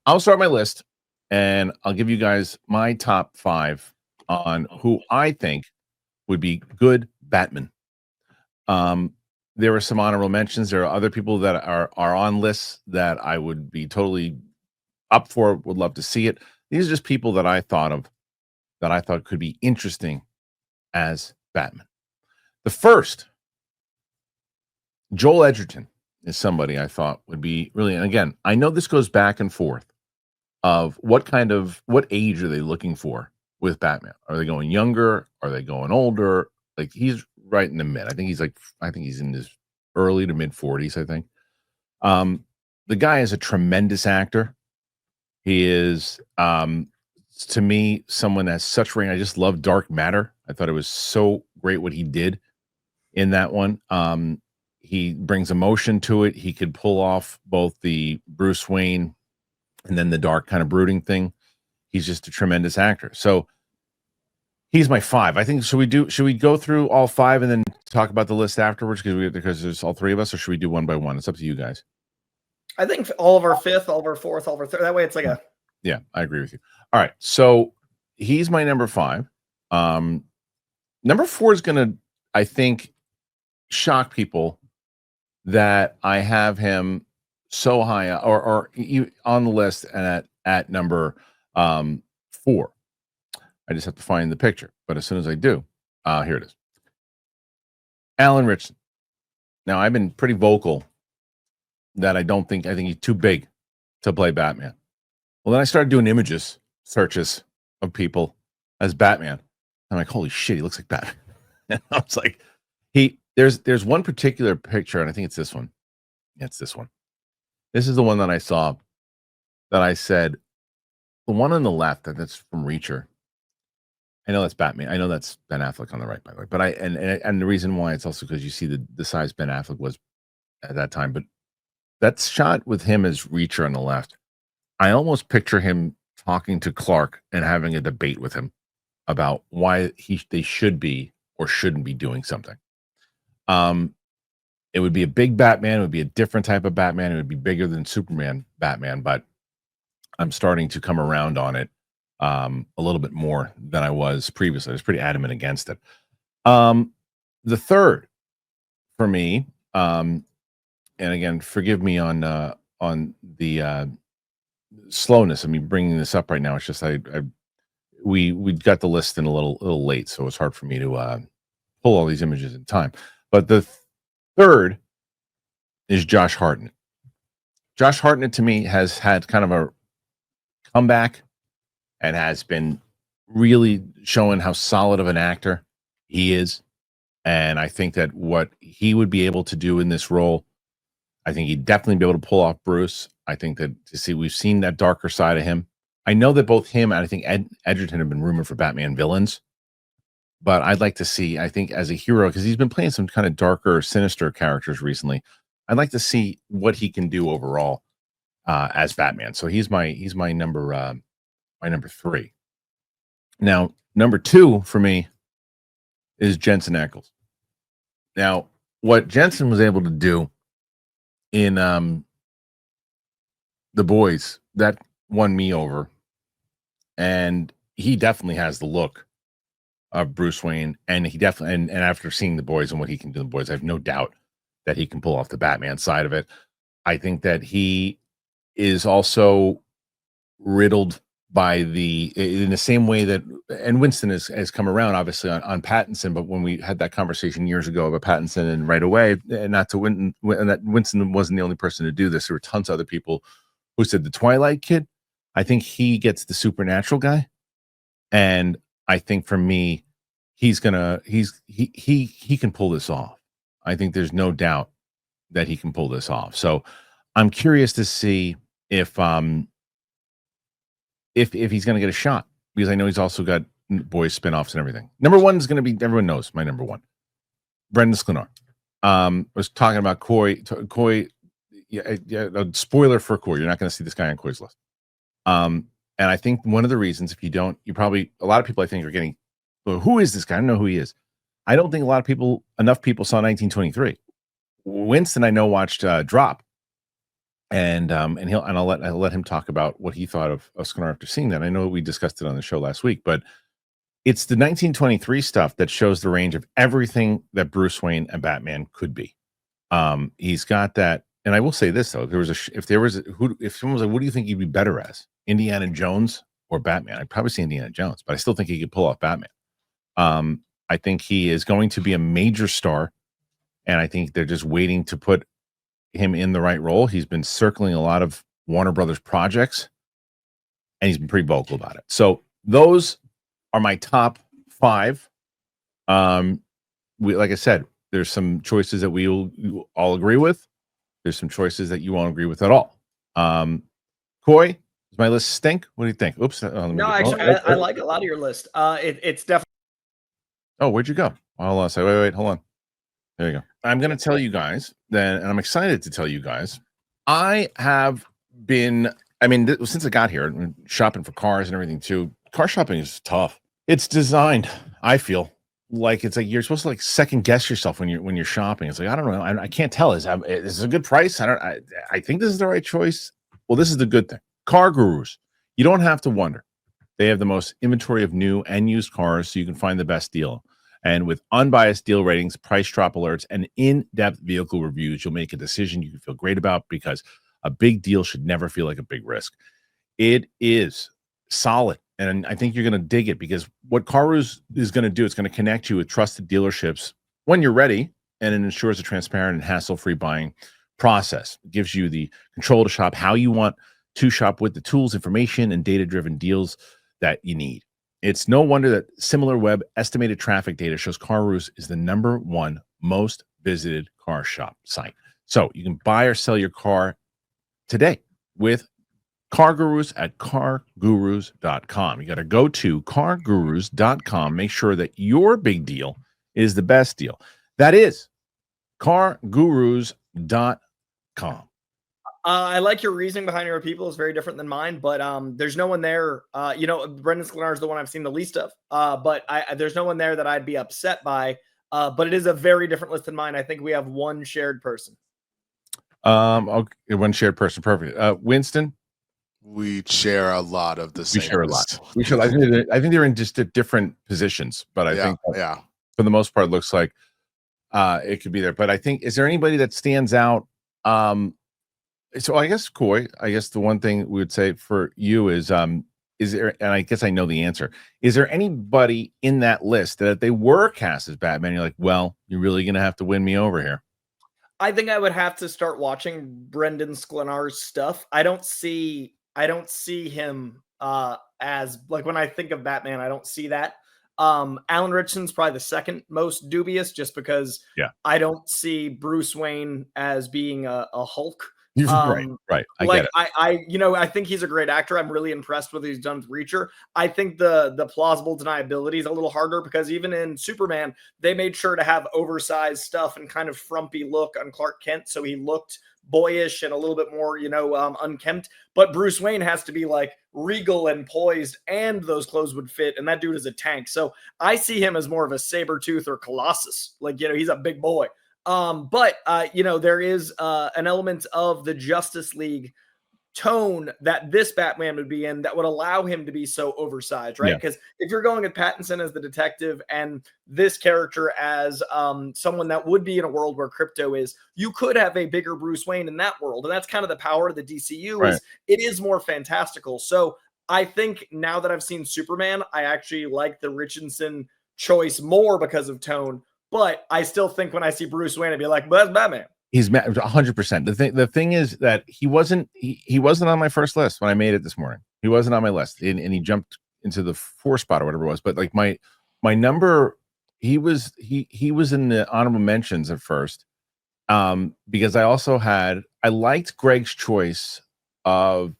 I'll start my list, and I'll give you guys my top 5 on who I think would be good Batman. There are some honorable mentions. There are other people that are on lists that I would be totally up for, would love to see it. These are just people that I thought of that I thought could be interesting as Batman. The first, Joel Edgerton, is somebody I thought would be really, and again, I know this goes back and forth of what age are they looking for with Batman? Are they going younger? Are they going older? Like, he's right in the mid. I think he's in his early to mid 40s, I think. The guy is a tremendous actor. He is, to me, someone that's such range. I just love Dark Matter. I thought it was so great what he did in that one. He brings emotion to it. He could pull off both the Bruce Wayne and then the dark kind of brooding thing. He's just a tremendous actor. So he's my 5. I think, should we go through all 5 and then talk about the list afterwards? Because there's all 3 of us, or should we do one by one? It's up to you guys. I think all of our 5th, all of our 4th, all of our 3rd. That way it's like a... Yeah, I agree with you. All right. So he's my number 5. Number 4 is going to, I think, shock people that I have him so high or on the list and at number 4. I just have to find the picture, but as soon as I do, here it is. Alan Ritchson. Now, I've been pretty vocal that I think he's too big to play Batman. Well, then I started doing searches of people as Batman. I'm like, holy shit, he looks like Batman. And I was like, there's one particular picture, and I think it's this one. Yeah, it's this one. This is the one that I saw that I said, the one on the left, that's from Reacher. I know that's Batman. I know that's Ben Affleck on the right, by the way. But and the reason why, it's also because you see the size Ben Affleck was at that time. But that shot with him as Reacher on the left, I almost picture him talking to Clark and having a debate with him about why they should be or shouldn't be doing something. It would be a big Batman. It would be a different type of Batman. It would be bigger than Superman Batman. But I'm starting to come around on it a little bit more than I was previously. I was pretty adamant against it. The third for me, and again, forgive me on the slowness of me bringing this up right now. It's just we got the list in a little late, so it's hard for me to pull all these images in time. But the third is Josh Hartnett. Josh Hartnett, to me, has had kind of a comeback and has been really showing how solid of an actor he is. And I think that what he would be able to do in this role, I think he'd definitely be able to pull off Bruce. I think that we've seen that darker side of him. I know that both him and I think Edgerton have been rumored for Batman villains, but I'd like to see, I think, as a hero, because he's been playing some kind of darker, sinister characters recently. I'd like to see what he can do overall as Batman. So he's my number 3. Now, number 2 for me is Jensen Ackles. Now, what Jensen was able to do in The Boys, that won me over. And he definitely has the look of Bruce Wayne, and he definitely, and after seeing The Boys and what he can do in The Boys, I have no doubt that he can pull off the Batman side of it. I think that he is also riddled by in the same way that, and Winston has come around obviously on Pattinson, but when we had that conversation years ago about Pattinson, and right away, and not to Winston, and that Winston wasn't the only person to do this. There were tons of other people who said the Twilight kid. I think he gets the supernatural guy, and I think for me, he can pull this off. I think there's no doubt that he can pull this off. So I'm curious to see if he's going to get a shot, because I know he's also got Boys spinoffs and everything. Number 1 is going to be, everyone knows my number 1, Brendan Sklenar. Was talking about Coy. Yeah, a spoiler for Coy. You're not going to see this guy on Coy's list. And I think one of the reasons, if you don't, a lot of people I think are getting, well, who is this guy? I don't know who he is. I don't think enough people saw 1923. Winston, I know, watched Drop. and I'll let him talk about what he thought of Sklar after seeing that. I know we discussed it on the show last week, but it's the 1923 stuff that shows the range of everything that Bruce Wayne and Batman could be. He's got that, and I will say this though: if someone was like, "What do you think he'd be better as, Indiana Jones or Batman?" I'd probably say Indiana Jones, but I still think he could pull off Batman. I think he is going to be a major star, and I think they're just waiting to put him in the right role. He's been circling a lot of Warner Brothers projects, and he's been pretty vocal about it. So those are my top 5. Like I said, there's some choices that we'll all agree with. There's some choices that you won't agree with at all. Coy, does my list stink? What do you think? Oops. No, actually, I like a lot of your list. It's definitely. Oh, where'd you go? Hold on. Wait, hold on. There you go. I'm going to tell you guys then, and I'm excited to tell you guys. I have been, since I got here, shopping for cars and everything too. Car shopping is tough. It's designed, I feel, like it's like you're supposed to like second guess yourself when you're shopping. It's like, I don't know, I can't tell. Is this a good price? I think this is the right choice. Well, this is the good thing. CarGurus. You don't have to wonder. They have the most inventory of new and used cars, so you can find the best deal. And with unbiased deal ratings, price drop alerts, and in-depth vehicle reviews, you'll make a decision you can feel great about, because a big deal should never feel like a big risk. It is solid, and I think you're going to dig it, because what CarGurus is going to do, it's going to connect you with trusted dealerships when you're ready, and it ensures a transparent and hassle-free buying process. It gives you the control to shop how you want to shop, with the tools, information, and data-driven deals that you need. It's no wonder that SimilarWeb estimated traffic data shows CarGurus is the #1 most visited car shop site. So you can buy or sell your car today with CarGurus at CarGurus.com. You got to go to CarGurus.com. Make sure that your big deal is the best deal. That is CarGurus.com. I like your reasoning behind your people. Is very different than mine, but there's no one there. Brendan Sklar is the one I've seen the least of. But there's no one there that I'd be upset by. But it is a very different list than mine. I think we have one shared person. Okay, one shared person, perfect. Winston, we share a lot of the same. We share a lot. We share. I think they're in just different positions, but I think for the most part, it looks like it could be there. But I think, is there anybody that stands out? So I guess, Coy, the one thing we would say for you is there, and I guess I know the answer, is there anybody in that list that if they were cast as Batman, you're like, well, you're really going to have to win me over here? I think I would have to start watching Brendan Sklenar's stuff. I don't see him as, like, when I think of Batman, I don't see that. Alan Ritchson's probably the second most dubious, just because I don't see Bruce Wayne as being a Hulk. Right. I get it. I think he's a great actor. I'm really impressed with what he's done with Reacher. I think the plausible deniability is a little harder, because even in Superman, they made sure to have oversized stuff and kind of frumpy look on Clark Kent, so he looked boyish and a little bit more, unkempt. But Bruce Wayne has to be like regal and poised, and those clothes would fit, and that dude is a tank. So I see him as more of a Sabretooth or Colossus. Like, he's a big boy. But there is an element of the Justice League tone that this Batman would be in that would allow him to be so oversized, right? Because if you're going with Pattinson as the detective and this character as someone that would be in a world where crypto is, you could have a bigger Bruce Wayne in that world. And that's kind of the power of the DCU, is it is more fantastical. So I think now that I've seen Superman, I actually like the Ritchson choice more because of tone. But I still think when I see Bruce Wayne, I'd be like, well, that's Batman. He's 100%. The thing is that he wasn't on my first list when I made it this morning. He wasn't on my list, and he jumped into the 4 spot or whatever it was. But like my number, he was in the honorable mentions at first, because I liked Greg's choice of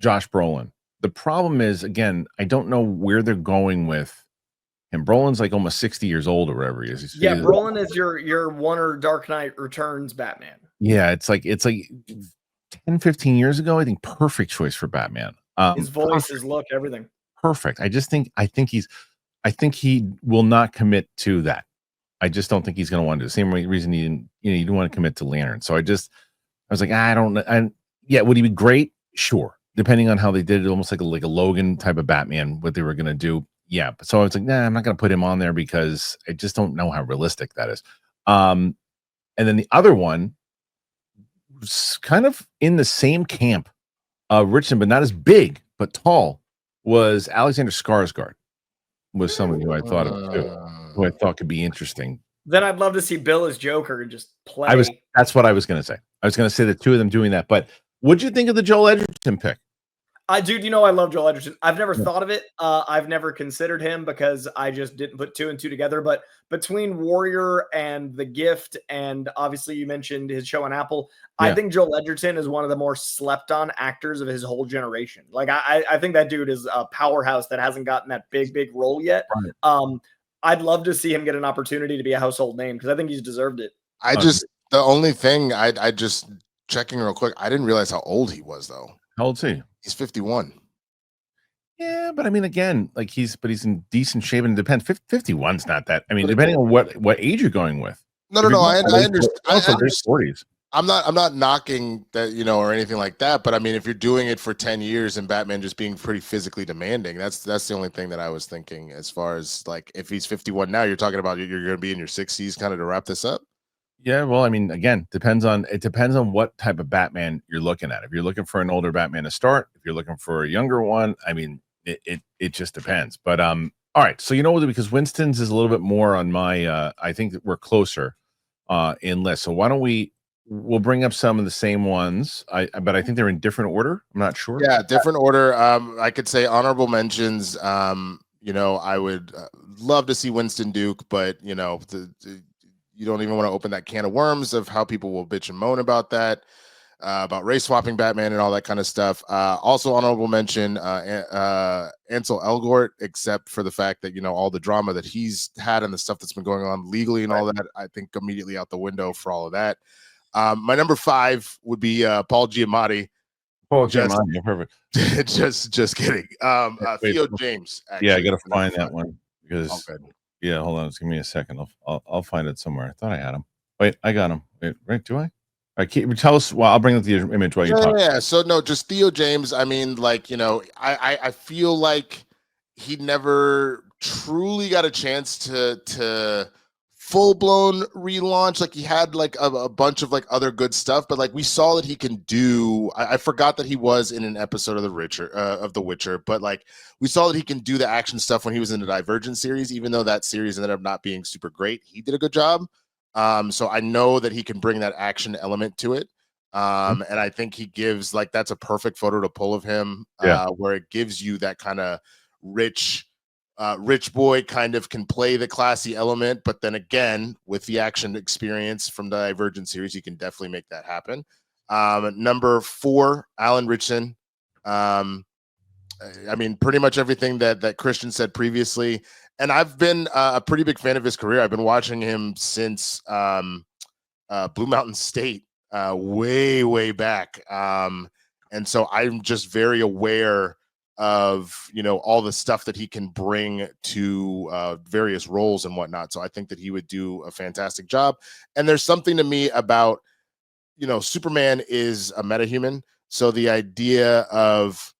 Josh Brolin. The problem is, again, I don't know where they're going with. And Brolin's like almost 60 years old or whatever he is. Brolin is your Warner Dark Knight Returns Batman. Yeah, it's like 10, 15 years ago. I think perfect choice for Batman. His voice, his look, everything. Perfect. I think he will not commit to that. I just don't think he's going to want to do the same reason he didn't want to commit to Lantern. So I was like, I don't know. Yeah, would he be great? Sure. Depending on how they did it, almost like a Logan type of Batman, what they were gonna do. Yeah. But so I was like, nah, I'm not gonna put him on there because I just don't know how realistic that is. Um, and then the other one was kind of in the same camp, Ritchson, but not as big, but tall, was Alexander Skarsgård, was someone who I thought of too, who I thought could be interesting. Then I'd love to see Bill as Joker and just I was play. that's what I was gonna say. I was gonna say the two of them doing that. But what'd you think of the Joel Edgerton pick? Dude, you know I love Joel Edgerton. I've never thought of it. I've never considered him because I just didn't put two and two together. But between Warrior and The Gift, and obviously you mentioned his show on Apple, I Yeah. think Joel Edgerton is one of the more slept on actors of his whole generation. Like I think that dude is a powerhouse that hasn't gotten that big role yet. Right. I'd love to see him get an opportunity to be a household name because I think he's deserved it. The only thing I just checking real quick, I didn't realize how old he was though. How old's he? He's 51. Yeah, but I mean, again, like he's in decent shape, and it depends. 51's not that. I mean, depending on what age you're going with. No, I understand. Late 40s. I'm not knocking that, or anything like that. But I mean, if you're doing it for 10 years and Batman just being pretty physically demanding, that's the only thing that I was thinking. As far as like, if he's 51 now, you're talking about you're going to be in your 60s, kind of to wrap this up. Yeah, well, I mean, again, depends on what type of Batman you're looking at. If you're looking for an older Batman to start, if you're looking for a younger one, I mean, it just depends. But all right, so because Winston's is a little bit more on my I think that we're closer in list. So why don't we'll bring up some of the same ones. But I think they're in different order. I'm not sure. Yeah, different order. I could say honorable mentions. I would love to see Winston Duke, but you don't even want to open that can of worms of how people will bitch and moan about that, about race swapping Batman and all that kind of stuff. Also honorable mention, Ansel Elgort, except for the fact that, all the drama that he's had and the stuff that's been going on legally and all that, I think immediately out the window for all of that. My number 5 would be Paul Giamatti. Paul Giamatti, perfect. just kidding. Theo James. Actually, yeah, I got to find that one because yeah, hold on, just give me a second. I'll find it somewhere. I thought I had him. Wait, I got him. Wait, right? Do I? I can't tell us. Well, I'll bring up the image while you talk. Yeah. So no, just Theo James. I mean, like, I feel like he never truly got a chance to full blown relaunch. Like he had like a bunch of like other good stuff, but like we saw that he can do. I forgot that he was in an episode of The Witcher, but like we saw that he can do the action stuff when he was in the Divergent series. Even though that series ended up not being super great, he did a good job. So I know that he can bring that action element to it. And I think he gives that's a perfect photo to pull of him, where it gives you that kind of rich boy kind of can play the classy element, but then again, with the action experience from the Divergent series, you can definitely make that happen. Number 4, Alan Ritchson. I mean, pretty much everything that Kristian said previously. And I've been a pretty big fan of his career. I've been watching him since Blue Mountain State, way back. And so I'm just very aware of, all the stuff that he can bring to various roles and whatnot. So I think that he would do a fantastic job. And there's something to me about, Superman is a metahuman. So the idea of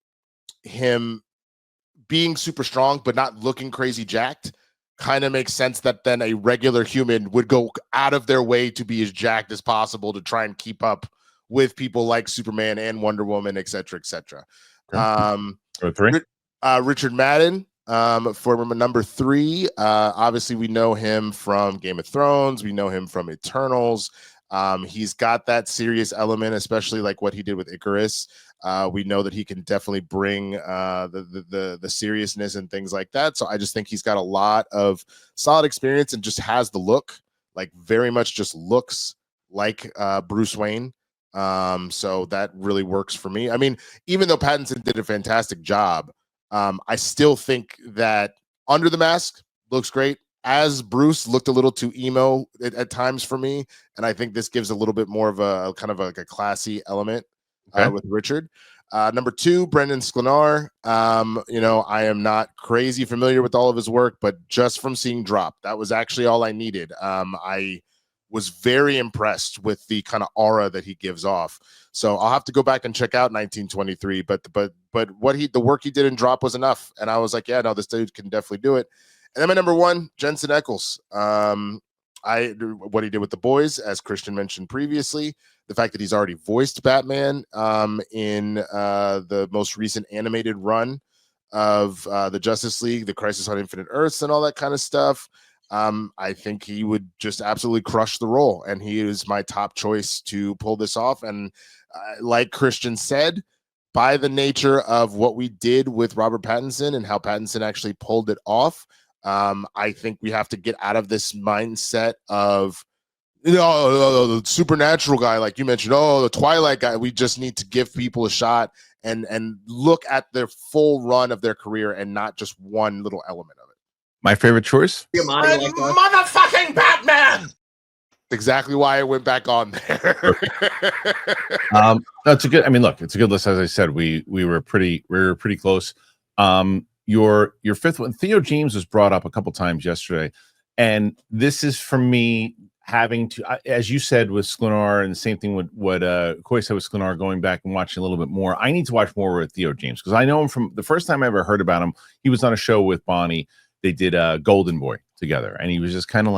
him being super strong but not looking crazy jacked kind of makes sense, that then a regular human would go out of their way to be as jacked as possible to try and keep up with people like Superman and Wonder Woman, etc. Okay. Richard Madden, for number 3. Obviously we know him from Game of Thrones, we know him from Eternals. He's got that serious element, especially like what he did with Icarus. We know that he can definitely bring the seriousness and things like that. So I just think he's got a lot of solid experience and just has the look, like very much just looks like Bruce Wayne. So that really works for me. I mean, even though Pattinson did a fantastic job, I still think that Under the Mask looks great. As Bruce looked a little too emo at times for me, and I think this gives a little bit more of a kind of like a classy element with Richard. Number 2, Brendan Sklenar. I am not crazy familiar with all of his work, but just from seeing Drop, that was actually all I needed. I was very impressed with the kind of aura that he gives off. So I'll have to go back and check out 1923. But the work he did in Drop was enough, and I was like, yeah, no, this dude can definitely do it. And then my number one, Jensen Ackles. What he did with The Boys, as Kristian mentioned previously, the fact that he's already voiced Batman in the most recent animated run of the Justice League, the Crisis on Infinite Earths, and all that kind of stuff. I think he would just absolutely crush the role, and he is my top choice to pull this off. And like Kristian said, by the nature of what we did with Robert Pattinson and how Pattinson actually pulled it off, I think we have to get out of this mindset of, the supernatural guy, like you mentioned, the Twilight guy. We just need to give people a shot and look at their full run of their career and not just one little element of it. My favorite choice? Motherfucking Batman! Exactly why I went back on there. That's a good. I mean, look, it's a good list. As I said, we were pretty close. Your fifth one, Theo James, was brought up a couple times yesterday, and this is for me having to, as you said with Sklenar, and the same thing with what Coy said with Sklenar, going back and watching a little bit more. I need to watch more with Theo James because I know him from the first time I ever heard about him. He was on a show with Bonnie. They did Golden Boy together, and he was just kind of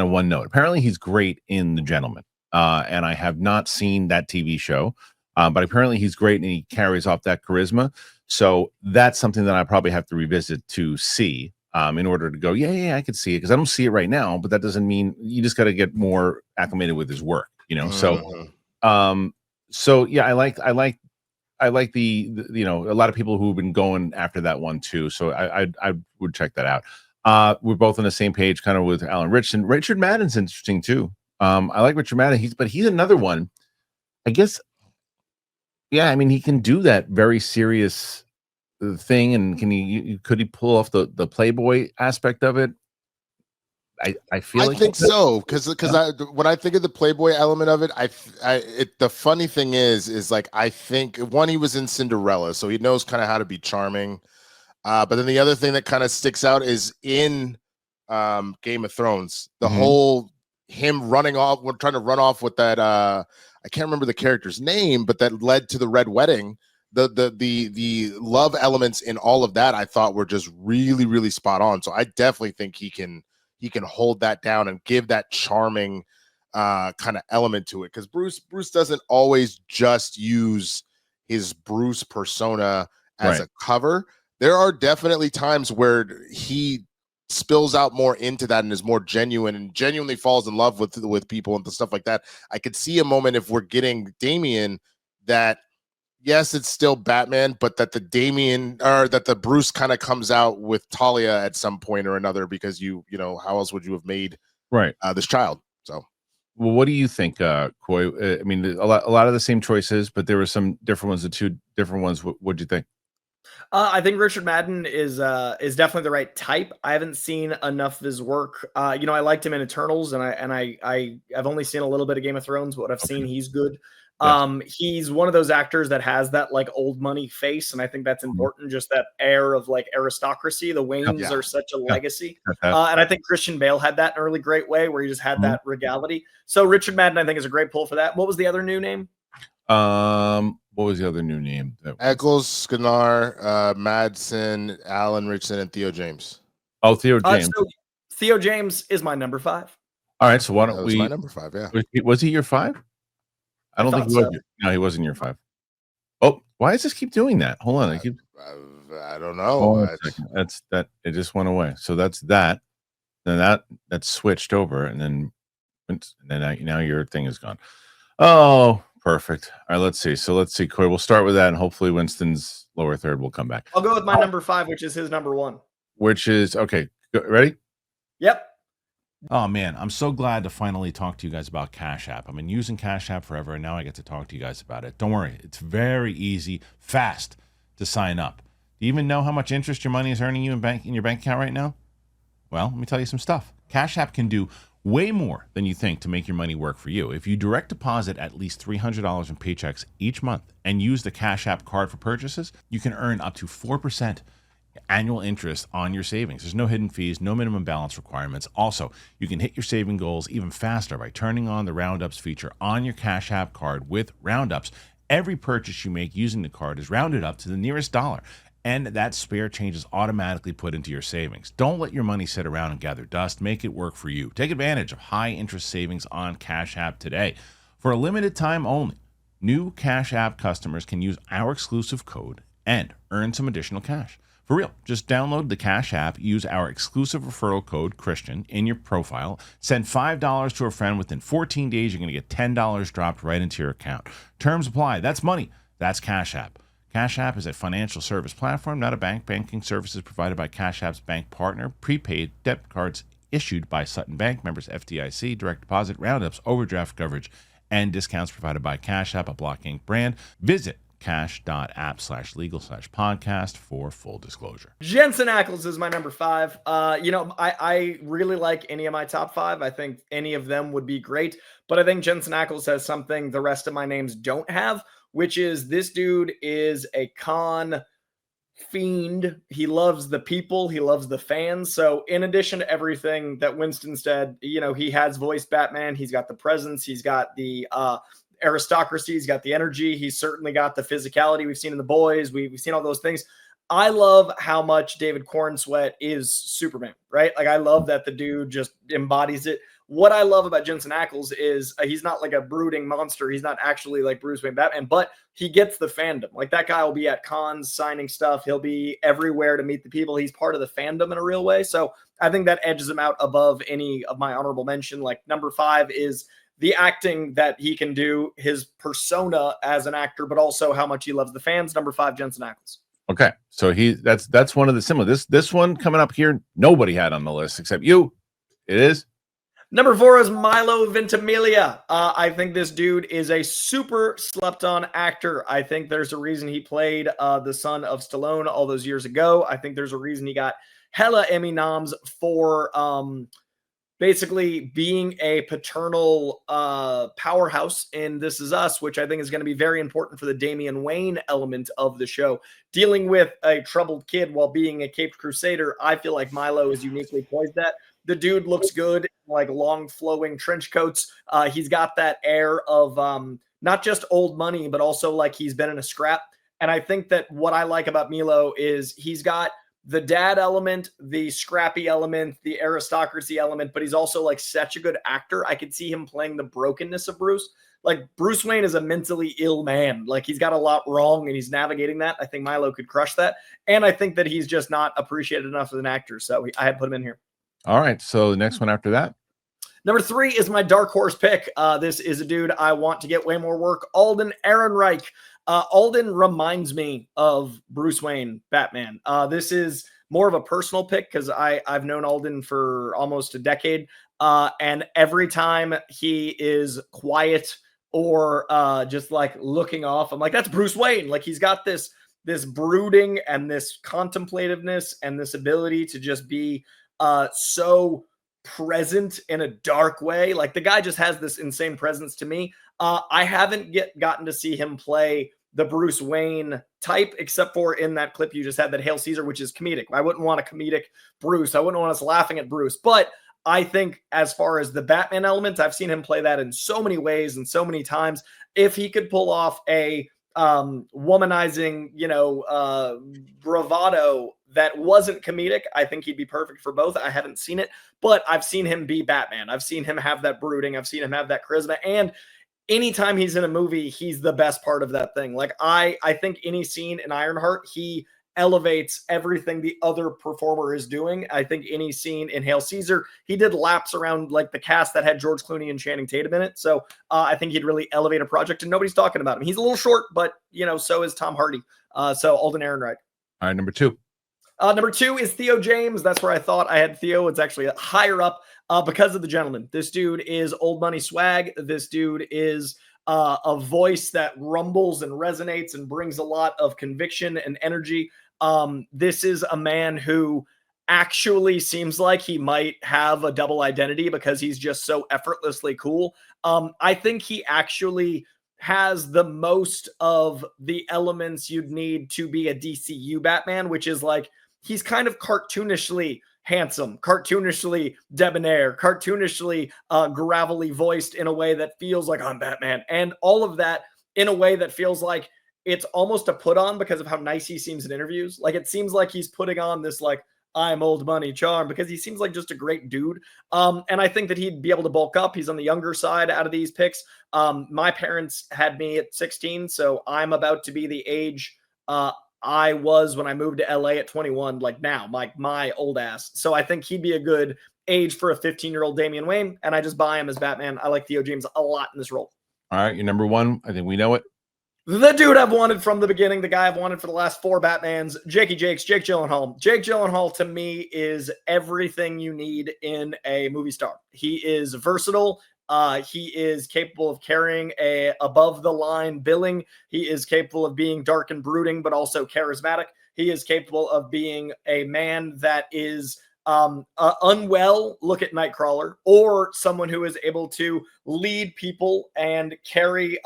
one note. Apparently, he's great in The Gentleman, and I have not seen that TV show, but apparently he's great and he carries off that charisma. So that's something that I probably have to revisit to see in order to go, yeah, I could see it, because I don't see it right now, but that doesn't mean you just got to get more acclimated with his work, Mm-hmm. So yeah, I like the a lot of people who've been going after that one too. So I would check that out. We're both on the same page, kind of with Alan Ritchson. Richard Madden's interesting too. I like Richard Madden. He's another one, I guess. Yeah, I mean, he can do that very serious thing, and could he pull off the Playboy aspect of it? I think so, because when I think of the Playboy element of it, the funny thing is like, I think one, he was in Cinderella, so he knows kind of how to be charming. But then the other thing that kind of sticks out is in Game of Thrones, the whole him running off, we're trying to run off with that. I can't remember the character's name, but that led to the Red Wedding. The love elements in all of that, I thought, were just really, really spot on. So I definitely think he can hold that down and give that charming kind of element to it, because Bruce doesn't always just use his Bruce persona as a cover. There are definitely times where he spills out more into that and is more genuine and genuinely falls in love with people and stuff like that. I could see a moment, if we're getting Damian, that yes, it's still Batman, but that the Bruce kind of comes out with Talia at some point or another, because you know how else would you have made this child? So, well, what do you think, Coy? I mean, a lot of the same choices, but there were some different ones. The two different ones. What'd you think? I think Richard Madden is definitely the right type. I haven't seen enough of his work. I liked him in Eternals, and I've only seen a little bit of Game of Thrones, but what I've seen, he's good. He's one of those actors that has that like old money face, and I think that's important. Just that air of like aristocracy. The Waynes are such a legacy, and I think Christian Bale had that in a really great way, where he just had that regality. So Richard Madden, I think, is a great pull for that. What was the other new name? What was the other new name? Ackles, Sklenar, Madsen, Alan Ritchson, and Theo James. Oh, Theo James. So Theo James is my number 5. All right, so why don't we? My number 5, yeah. Was he your 5? I don't think he was. No, he wasn't your 5. Oh, why does this keep doing that? Hold on, I don't know. That's that. It just went away. So that's that. Then that switched over, and then now your thing is gone. Oh. Perfect. All right, let's see. So let's see, Coy. We'll start with that, and hopefully Winston's lower third will come back. I'll go with my number 5, which is his number 1. Which is okay. Ready? Yep. Oh man, I'm so glad to finally talk to you guys about Cash App. I've been using Cash App forever, and now I get to talk to you guys about it. Don't worry, it's very easy, fast to sign up. Do you even know how much interest your money is earning you in your bank account right now? Well, let me tell you some stuff. Cash App can do way more than you think to make your money work for you. If you direct deposit at least $300 in paychecks each month and use the Cash App card for purchases, you can earn up to 4% annual interest on your savings. There's no hidden fees, no minimum balance requirements. Also, you can hit your saving goals even faster by turning on the Roundups feature on your Cash App card with Roundups. Every purchase you make using the card is rounded up to the nearest dollar, and that spare change is automatically put into your savings. Don't let your money sit around and gather dust. Make it work for you. Take advantage of high interest savings on Cash App today. For a limited time only, new Cash App customers can use our exclusive code and earn some additional cash. For real, just download the Cash App, use our exclusive referral code Kristian in your profile, send $5 to a friend. Within 14 days, you're going to get $10 dropped right into your account. Terms apply. That's money. That's Cash App. Cash App is a financial service platform, not a bank. Banking services provided by Cash App's bank partner. Prepaid debit cards issued by Sutton Bank, members FDIC, direct deposit, roundups, overdraft coverage, and discounts provided by Cash App, a Block Inc. brand. Visit cash.app/legal/podcast for full disclosure. Jensen Ackles is my number 5. I really like any of my top 5. I think any of them would be great, but I think Jensen Ackles has something the rest of my names don't have, which is this dude is a con fiend. He loves the people. He loves the fans. So in addition to everything that Winston said, he has voiced Batman. He's got the presence. He's got the aristocracy. He's got the energy. He's certainly got the physicality we've seen in The Boys. We've seen all those things. I love how much David Cornsweet is Superman, right? Like, I love that the dude just embodies it. What I love about Jensen Ackles is he's not like a brooding monster. He's not actually like Bruce Wayne Batman, but he gets the fandom. Like, that guy will be at cons signing stuff. He'll be everywhere to meet the people. He's part of the fandom in a real way. So I think that edges him out above any of my honorable mention. Like, number 5 is the acting that he can do, his persona as an actor, but also how much he loves the fans. Number 5, Jensen Ackles. Okay, so that's one of the similar. This one coming up here, nobody had on the list except you. It is number 4 is Milo Ventimiglia. I think this dude is a super slept-on actor. I think there's a reason he played the son of Stallone all those years ago. I think there's a reason he got hella Emmy noms for basically being a paternal powerhouse in This Is Us, which I think is going to be very important for the Damian Wayne element of the show. Dealing with a troubled kid while being a caped crusader, I feel like Milo is uniquely poised that. The dude looks good in like long flowing trench coats. He's got that air of not just old money, but also like he's been in a scrap. And I think that what I like about Milo is he's got the dad element, the scrappy element, the aristocracy element, but he's also like such a good actor. I could see him playing the brokenness of Bruce. Like, Bruce Wayne is a mentally ill man. Like, he's got a lot wrong and he's navigating that. I think Milo could crush that. And I think that he's just not appreciated enough as an actor. So I had put him in here. all right. So the next one after that. Number 3 is my dark horse pick. This is a dude I want to get way more work. Alden Ehrenreich. Alden reminds me of Bruce Wayne Batman. This is more of a personal pick because I've known Alden for almost a decade. And every time he is quiet or just like looking off, I'm like, that's Bruce Wayne. Like, he's got this brooding and this contemplativeness and this ability to just be so present in a dark way. Like, the guy just has this insane presence to me. I haven't gotten to see him play the Bruce Wayne type, except for in that clip you just had, that Hail Caesar, which is comedic. I wouldn't want a comedic Bruce. I wouldn't want us laughing at Bruce. But I think as far as the Batman element, I've seen him play that in so many ways and so many times. If he could pull off a womanizing, bravado that wasn't comedic, I think he'd be perfect for both. I haven't seen it, but I've seen him be Batman. I've seen him have that brooding. I've seen him have that charisma. And anytime he's in a movie, he's the best part of that thing. Like, I think any scene in Ironheart, he elevates everything the other performer is doing. I think any scene in Hail Caesar, he did laps around like the cast that had George Clooney and Channing Tatum in it. So I think he'd really elevate a project, and nobody's talking about him. He's a little short, but so is Tom Hardy. So Alden Ehrenreich. All right, number 2. Number 2 is Theo James. That's where I thought I had Theo. It's actually higher up because of The Gentleman. This dude is old money swag. This dude is a voice that rumbles and resonates and brings a lot of conviction and energy. This is a man who actually seems like he might have a double identity because he's just so effortlessly cool. I think he actually has the most of the elements you'd need to be a DCU Batman, which is like, he's kind of cartoonishly handsome, cartoonishly debonair, cartoonishly gravelly voiced in a way that feels like I'm Batman, and all of that in a way that feels like it's almost a put on because of how nice he seems in interviews. Like it seems like he's putting on this like I'm old money charm because he seems like just a great dude. And I think that he'd be able to bulk up. He's on the younger side out of these picks. My parents had me at 16, so I'm about to be the age I was when I moved to LA at 21, like now, my old ass. So I think he'd be a good age for a 15-year-old Damian Wayne, and I just buy him as Batman. I like Theo James a lot in this role. All right, your number one. I think we know it. The dude I've wanted from the beginning, the guy I've wanted for the last 4 Batmans, Jake Gyllenhaal. Jake Gyllenhaal to me is everything you need in a movie star. He is versatile. He is capable of carrying a above the line billing. He is capable of being dark and brooding, but also charismatic. He is capable of being a man that is unwell, look at Nightcrawler, or someone who is able to lead people and carry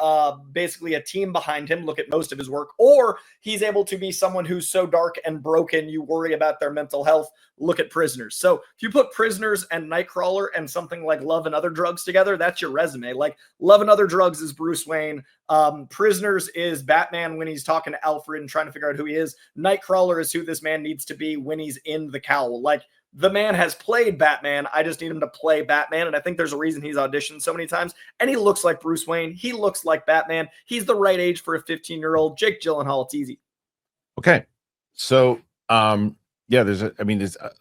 basically a team behind him, look at most of his work, or he's able to be someone who's so dark and broken you worry about their mental health, look at Prisoners. So if you put Prisoners and Nightcrawler and something like Love and Other Drugs together, that's your resume. Like Love and Other Drugs is Bruce Wayne, Prisoners is Batman when he's talking to Alfred and trying to figure out who he is, Nightcrawler is who this man needs to be when he's in the cowl. Like the man has played Batman. I just need him to play Batman. And I think there's a reason he's auditioned so many times. And he looks like Bruce Wayne. He looks like Batman. He's the right age for a 15-year-old. Jake Gyllenhaal, it's easy. Okay. So, yeah,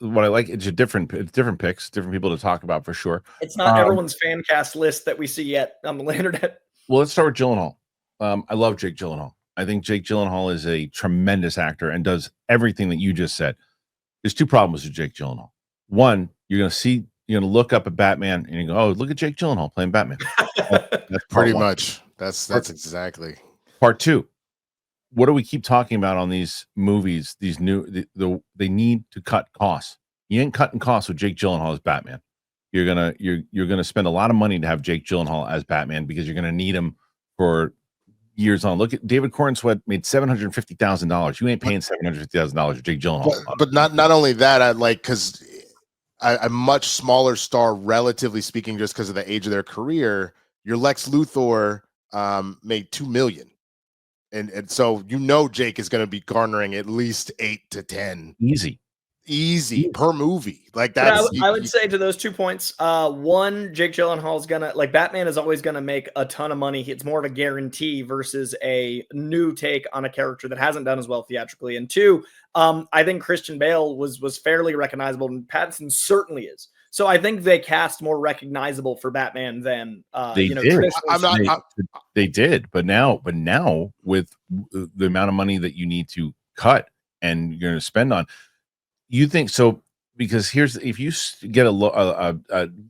what I like, it's different picks, different people to talk about for sure. It's not everyone's fan cast list that we see yet on the internet. Well, let's start with Gyllenhaal. I love Jake Gyllenhaal. I think Jake Gyllenhaal is a tremendous actor and does everything that you just said. There's 2 problems with Jake Gyllenhaal. One, you're going to look up at Batman and you go, oh, look at Jake Gyllenhaal playing Batman. That's pretty much. That's exactly. Part 2. What do we keep talking about on these movies? These they need to cut costs. You ain't cutting costs with Jake Gyllenhaal as Batman. You're gonna spend a lot of money to have Jake Gyllenhaal as Batman because you're gonna need him for years on. Look at David Cornsweet made $750,000. You ain't paying $750,000 for Jake Gyllenhaal. But not only that, I like because a much smaller star, relatively speaking, just because of the age of their career. Your Lex Luthor made $2 million. And so Jake is going to be garnering at least 8 to 10 easy per movie. Like that's I would say to those 2 points, one, Jake Gyllenhaal is gonna, like, Batman is always gonna make a ton of money. It's more of a guarantee versus a new take on a character that hasn't done as well theatrically. And 2, I think Christian Bale was fairly recognizable, and Pattinson certainly is. So I think they cast more recognizable for Batman than they did. They did, but now with the amount of money that you need to cut and you're going to spend on, you think so? Because if you get a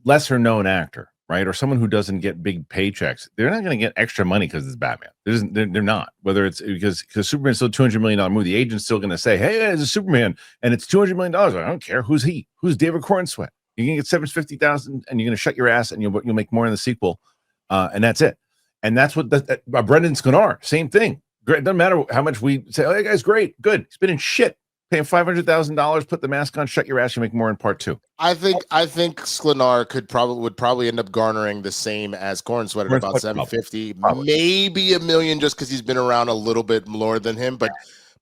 lesser known actor, right, or someone who doesn't get big paychecks, they're not going to get extra money because it's Batman. They're not. Whether it's because Superman's still $200 million movie, the agent's still going to say, "Hey, it's a Superman, and it's $200 million." I don't care who's he. Who's David Cornsweet? You're gonna get $750,000, and you're gonna shut your ass, and you'll make more in the sequel, and that's it. And that's what Brendan Scanar, same thing. Great, doesn't matter how much we say. Oh, that guy's great, good. He's been in shit. Pay him $500,000, put the mask on, shut your ass. You make more in part 2. I think Scanar would probably end up garnering the same as Cornsweet at about 750, maybe $1 million, just because he's been around a little bit more than him, but.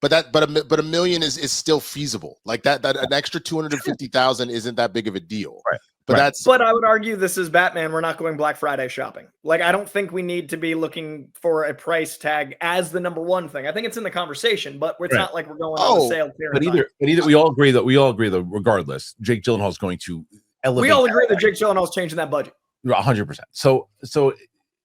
But $1 million is still feasible. Like that an extra 250,000 isn't that big of a deal. Right. But I would argue this is Batman. We're not going Black Friday shopping. Like, I don't think we need to be looking for a price tag as the number one thing. I think it's in the conversation, but it's not like we're going on the sale. But either we all agree that regardless, Jake Gyllenhaal is going to elevate. We all agree that Jake Gyllenhaal is changing that budget. 100%. So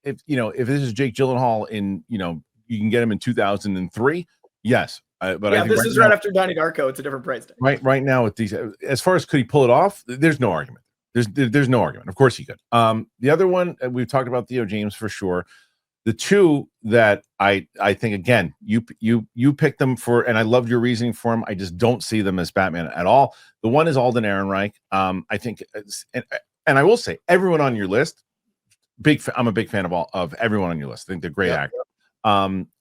if this is Jake Gyllenhaal in, you can get him in 2003. Yes. But I think this is right after Donnie Darko. It's a different price tag. Right now with these, as far as could he pull it off, there's no argument. There's no argument. Of course he could. The other one we've talked about, Theo James for sure. The 2 that I think, again, you picked them for, and I loved your reasoning for them. I just don't see them as Batman at all. The one is Alden Ehrenreich. I think, and I will say, everyone on your list, I'm a big fan of everyone on your list. I think they're great actors.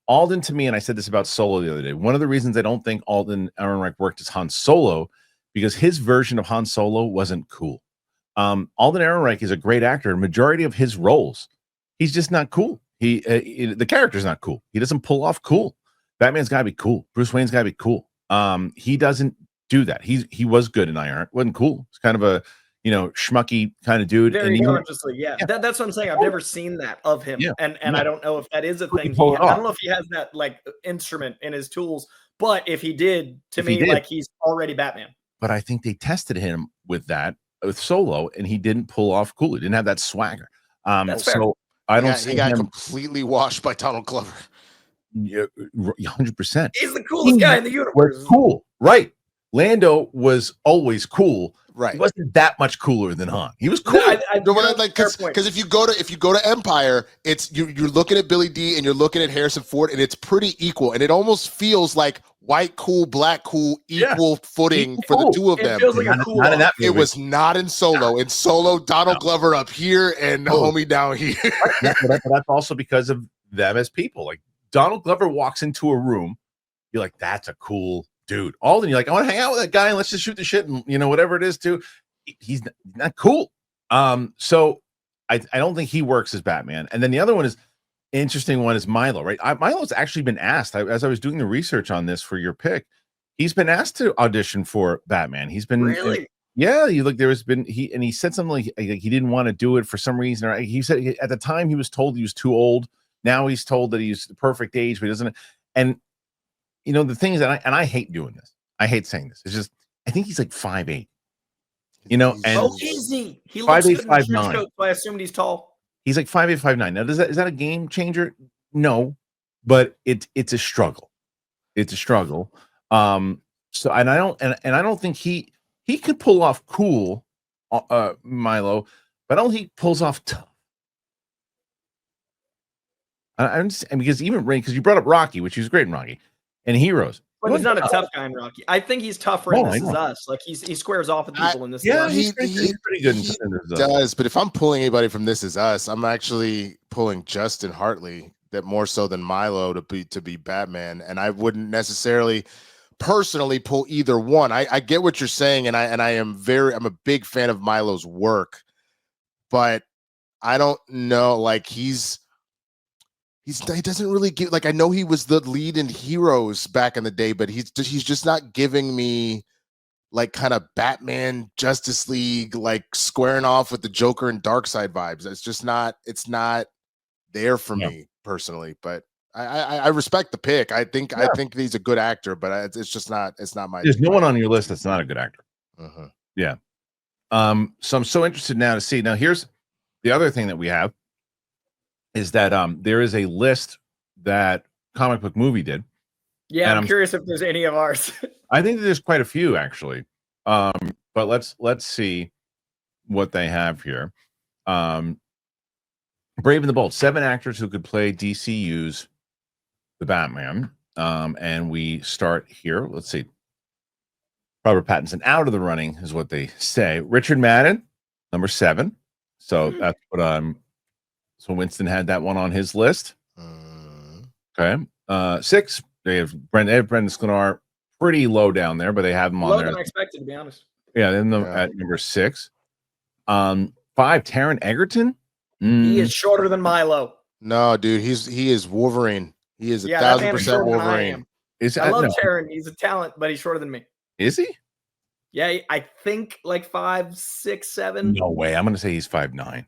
Alden to me, and I said this about Solo the other day, one of the reasons I don't think Alden Ehrenreich worked as Han Solo, because his version of Han Solo wasn't cool. Alden Ehrenreich is a great actor. Majority of his roles, he's just not cool. The character's not cool. He doesn't pull off cool. Batman's got to be cool. Bruce Wayne's got to be cool. He doesn't do that. He was good in Iron. Wasn't cool. It's kind of a schmucky kind of dude. Very and consciously, yeah. That's what I'm saying. I've never seen that of him, and I don't know if that is a thing. pull it I off. don't know if he has that like instrument in his tools, but if he did, like he's already Batman. But I think they tested him with Solo, and he didn't pull off cool. He didn't have that swagger. That's fair. So I don't see he got him completely washed by Donald Glover. 100%. He's the coolest guy in the universe. Was cool, right? Lando was always cool. Right. He wasn't that much cooler than Han. He was cool. Because if you go to Empire, it's you're looking at Billy D and you're looking at Harrison Ford, and it's pretty equal, and it almost feels like white cool, black cool, equal footing for the two of them. It feels like a cool. Not in that movie. It was not in Solo. In Solo, Donald Glover up here and homie down here. but that's also because of them as people. Like Donald Glover walks into a room, you're like, that's a cool dude. Alden, you're like, I want to hang out with that guy and let's just shoot the shit and whatever it is too. He's not cool. So I don't think he works as Batman. And then the other one is interesting one is Milo, right? Milo's actually been asked, as I was doing the research on this for your pick, he's been asked to audition for Batman. He's been really. Yeah, he said something like he didn't want to do it for some reason. Or he said at the time he was told he was too old. Now he's told that he's the perfect age, but he doesn't. And the thing is that I hate doing this. I hate saying this. It's just I think he's like 5'8". And is he? He looks 5'8", good in the trench 5'9". coat, so I assumed he's tall. He's like 5'8", 5'9". Now, is that a game changer? No, but it's a struggle. It's a struggle. So I don't think he could pull off cool, Milo, but I don't think he pulls off tough. Because you brought up Rocky, which he was great in Rocky, and Heroes. But he's not a tough guy in Rocky. I think he's tougher in This Is Us. Like he squares off with people in This Is Us. He's pretty good. He does, but if I'm pulling anybody from This Is Us, I'm actually pulling Justin Hartley, that more so than Milo to be Batman, and I wouldn't necessarily personally pull either one. I get what you're saying, and I'm a big fan of Milo's work, but I don't know, like he doesn't really give, like, I know he was the lead in Heroes back in the day, but he's just not giving me like kind of Batman Justice League, like squaring off with the Joker and Darkseid vibes. It's not there for me personally, but I respect the pick. I think he's a good actor, but it's not my. There's no one on your list that's not a good actor. Uh-huh. Yeah. So I'm so interested now to see. Now here's the other thing that we have is that there is a list that Comic Book Movie did. Yeah, I'm curious if there's any of ours. I think there's quite a few actually. But let's see what they have here. Brave and the Bold, 7 actors who could play DCU's the Batman. And we start here. Let's see. Robert Pattinson out of the running is what they say. Richard Madden, number 7. So that's what so Winston had that one on his list. Okay. 6, they have Brendan Sklar pretty low down there, but they have him on Lower there. than I expected, to be honest. Yeah, then at number 6. 5, Taron Egerton. He is shorter than Milo. No, dude, he is Wolverine. He is 1,000% Wolverine. I love Taron. He's a talent, but he's shorter than me. Is he? Yeah, I think like 5, 6, 7. No way. I'm going to say he's 5'9".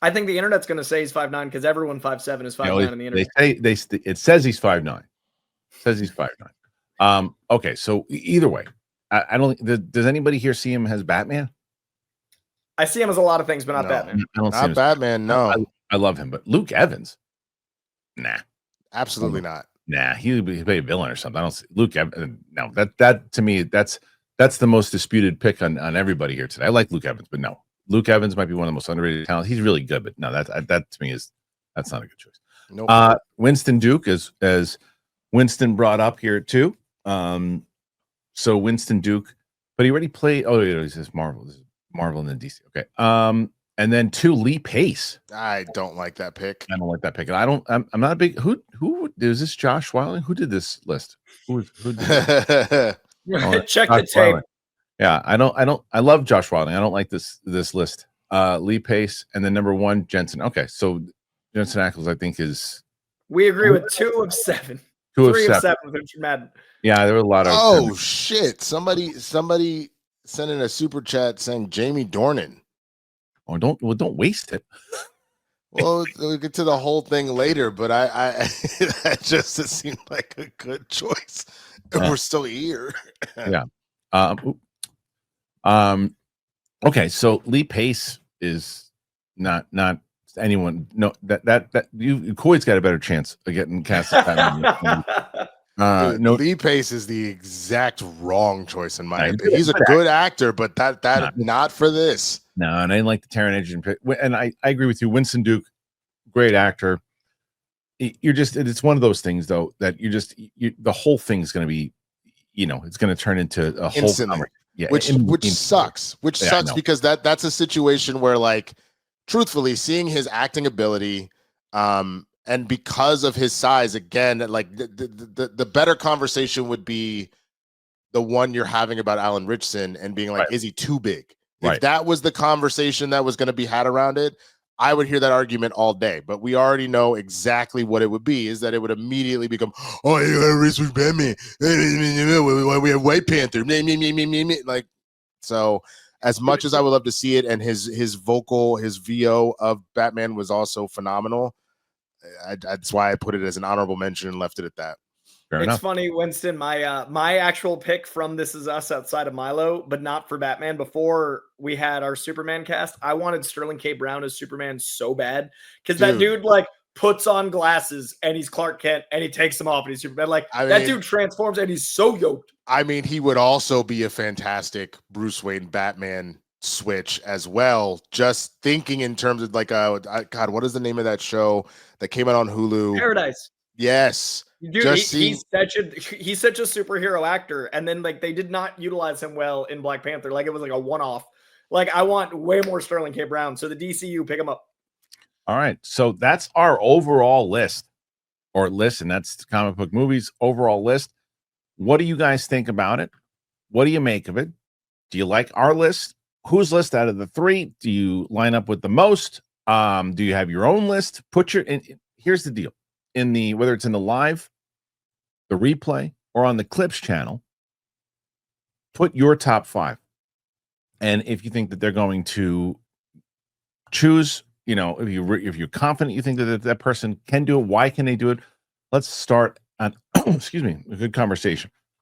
I think the internet's going to say he's 5'9" because everyone 5'7" is 5'9" on the internet. It says he's 5'9". It says he's 5'9". Okay, so either way, I don't. Does anybody here see him as Batman? I see him as a lot of things, but not Batman. I don't see him as Batman. No, I love him, but Luke Evans, nah, absolutely not. Nah, he would be a villain or something. I don't see Luke Evans. No, that to me, that's the most disputed pick on everybody here today. I like Luke Evans, but no. Luke Evans might be one of the most underrated talents. He's really good, but no, that to me that's not a good choice. Nope. Winston Duke as Winston brought up here too. So Winston Duke, but he already played. Oh, yeah, this is Marvel. This is Marvel and then DC. Okay. And then 2, Lee Pace. I don't like that pick. I don't like that pick. I'm not a big who is this Josh Wiley? Who did this list? Who did that? Check Josh the tape. Wiley. Yeah, I love Josh Wiley. I don't like this list. Lee Pace and then number 1, Jensen. Okay, so Jensen Ackles, I think, is we agree with 2 of 7. 2 of 3 7. of 7 with Richard Madden. Yeah, there were a lot of Oh shit. Somebody sent in a super chat saying Jamie Dornan. Oh, don't waste it. Well, we'll get to the whole thing later, but I that just seemed like a good choice. And we're still here. Yeah. Okay, so Lee Pace is not anyone. No, that you Coy's got a better chance of getting cast as Batman. Dude, No, Lee Pace is the exact wrong choice in my Right. opinion. He's a good actor, but that not for this. No, and I didn't like the Taron Egerton pick. And I agree with you. Winston Duke, great actor. It's one of those things though that the whole thing's going to be, it's going to turn into a whole Instantly. Which sucks. Which sucks because that's a situation where, like, truthfully, seeing his acting ability, and because of his size, again, like the better conversation would be the one you're having about Alan Ritchson and being like, Right. is he too big? Right. If that was the conversation that was going to be had around it, I would hear that argument all day. But we already know exactly what it would be, is that it would immediately become, oh, you got Reese with Batman. We have White Panther. Like, so as much as I would love to see it, and his vocal, his VO of Batman was also phenomenal. That's why I put it as an honorable mention and left it at that. Fair It's enough. funny, Winston. My actual pick from This Is Us outside of Milo, but not for Batman. Before we had our Superman cast, I wanted Sterling K. Brown as Superman so bad because that dude like puts on glasses and he's Clark Kent and he takes them off and he's Superman. Like that dude transforms and he's so yoked. I mean, he would also be a fantastic Bruce Wayne Batman switch as well. Just thinking in terms of like God, what is the name of that show that came out on Hulu? Paradise. Yes. Dude, he's such a superhero actor, and then like they did not utilize him well in Black Panther. Like it was like a one-off. Like I want way more Sterling K. Brown. So the DCU, pick him up. All right, so that's our overall list, and that's comic book movies overall list. What do you guys think about it? What do you make of it? Do you like our list? Whose list out of the 3 do you line up with the most? Do you have your own list? Here's the deal. Whether it's in the live, the replay, or on the clips channel, put your top 5. And if you think that they're going to choose, if you're confident you think that person can do it, why can they do it? Let's start on excuse me, a good conversation.